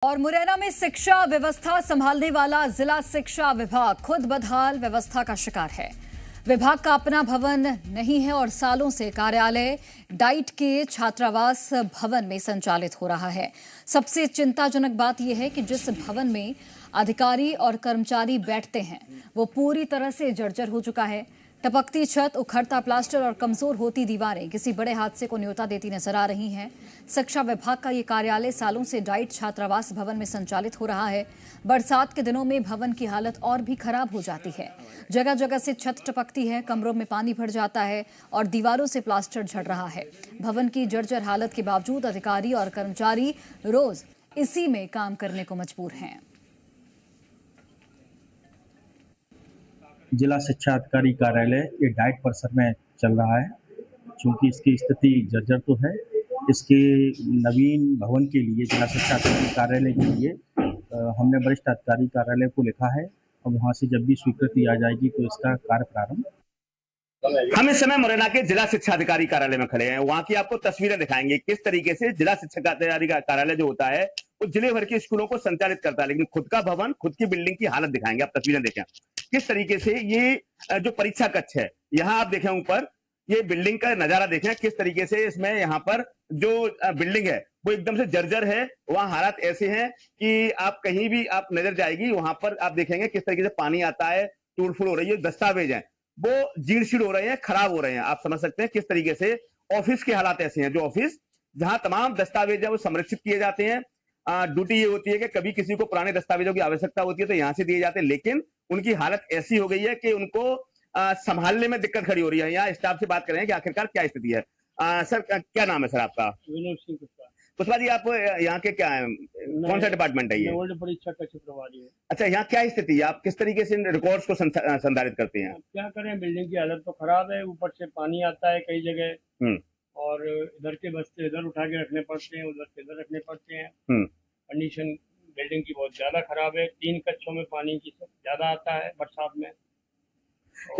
और मुरैना में शिक्षा व्यवस्था संभालने वाला जिला शिक्षा विभाग खुद बदहाल व्यवस्था का शिकार है। विभाग का अपना भवन नहीं है और सालों से कार्यालय डाइट के छात्रावास भवन में संचालित हो रहा है। सबसे चिंताजनक बात यह है कि जिस भवन में अधिकारी और कर्मचारी बैठते हैं वो पूरी तरह से जर्जर हो चुका है। टपकती छत, उखड़ता प्लास्टर और कमजोर होती दीवारें किसी बड़े हादसे को न्योता देती नजर आ रही हैं। शिक्षा विभाग का ये कार्यालय सालों से डाइट छात्रावास भवन में संचालित हो रहा है। बरसात के दिनों में भवन की हालत और भी खराब हो जाती है। जगह जगह से छत टपकती है, कमरों में पानी भर जाता है और दीवारों से प्लास्टर झड़ रहा है। भवन की जर्जर हालत के बावजूद अधिकारी और कर्मचारी रोज इसी में काम करने को मजबूर हैं। जिला शिक्षा अधिकारी कार्यालय ये डाइट परिसर में चल रहा है। चूँकि इसकी स्थिति जर्जर तो है, इसके नवीन भवन के लिए जिला शिक्षा अधिकारी कार्यालय के लिए हमने वरिष्ठ अधिकारी कार्यालय को लिखा है और वहाँ से जब भी स्वीकृति आ जाएगी तो इसका कार्य प्रारंभ। हम इस समय मुरैना के जिला शिक्षा अधिकारी कार्यालय में खड़े हैं। वहाँ की आपको तस्वीरें दिखाएंगे किस तरीके से जिला शिक्षा अधिकारी का कार्यालय जो होता है वो जिले भर के स्कूलों को संचालित करता है, लेकिन खुद का भवन, खुद की बिल्डिंग की हालत दिखाएंगे। आप तस्वीरें देखें किस तरीके से ये जो परीक्षा कक्ष है, यहाँ आप देखें ऊपर ये बिल्डिंग का नजारा देखें किस तरीके से इसमें यहाँ पर जो बिल्डिंग है वो एकदम से जर्जर है। वहाँ हालात ऐसे हैं कि आप कहीं भी आप नजर जाएगी वहां पर आप देखेंगे किस तरीके से पानी आता है, टूट फूट हो रही है, दस्तावेज है वो जीर्ण शीर्ण हो रहे हैं, खराब हो रहे हैं। आप समझ सकते हैं किस तरीके से ऑफिस के हालात ऐसे हैं। जो ऑफिस जहां तमाम दस्तावेज है वो संरक्षित किए जाते हैं। ड्यूटी ये होती है कि कभी किसी को पुराने दस्तावेजों की आवश्यकता होती है तो यहाँ से दिए जाते हैं, लेकिन उनकी हालत ऐसी हो गई है कि उनको संभालने में दिक्कत खड़ी हो रही है। यहाँ स्टाफ से बात कर रहे हैं कि आखिरकार क्या स्थिति है। सर क्या नाम है सर आपका? विनोद सिंह पुष्पा जी, आप यहाँ के क्या है, कौन सा डिपार्टमेंट है ये? परीक्षा का प्रभारी है। अच्छा, यहाँ क्या स्थिति है, आप किस तरीके से रिकॉर्ड्स को संधारित करते हैं? क्या करें, बिल्डिंग की हालत तो खराब है, ऊपर से पानी आता है कई जगह और इधर के बस्ते इधर उठा के रखने पड़ते हैं, उधर के इधर रखने पड़ते हैं। कंडीशन बिल्डिंग की बहुत ज्यादा खराब है। 3 कक्षों में पानी की ज्यादा आता है बरसात में।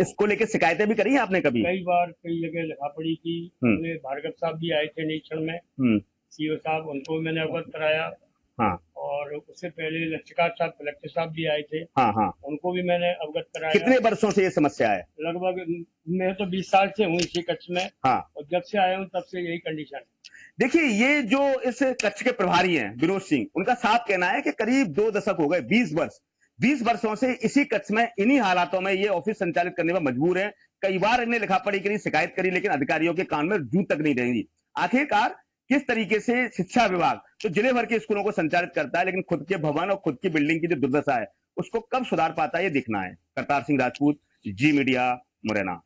इसको लेकर शिकायतें भी करी है आपने कभी? कई बार कई जगह लिखा पड़ी की। भार्गव साहब भी आए थे निरीक्षण में, सीओ साहब, उनको मैंने अवगत कराया। हाँ। और उससे पहले लक्षकार साहब, कलेक्टर साहब भी आए थे। हाँ हाँ। उनको भी मैंने अवगत कराया। कितने वर्षों से ये समस्या है? लगभग मैं तो 20 साल से हूँ इसी कक्ष में। हाँ। और जब से आया हूँ तब से यही कंडीशन है। देखिए, ये जो इस कक्ष के प्रभारी हैं विनोद सिंह, उनका साफ कहना है कि करीब 2 दशक हो गए, 20 वर्षों से इसी कक्ष में इन्हीं हालातों में ये ऑफिस संचालित करने में मजबूर है। कई बार इन्हें लिखा पढ़ी करी, शिकायत करी, लेकिन अधिकारियों के कान में जूं तक नहीं रहेंगी। आखिरकार किस तरीके से शिक्षा विभाग तो जिले भर के स्कूलों को संचालित करता है, लेकिन खुद के भवन और खुद की बिल्डिंग की जो दुर्दशा है उसको कब सुधार पाता है ये देखना है। करतार सिंह राजपूत, जी मीडिया, मुरैना।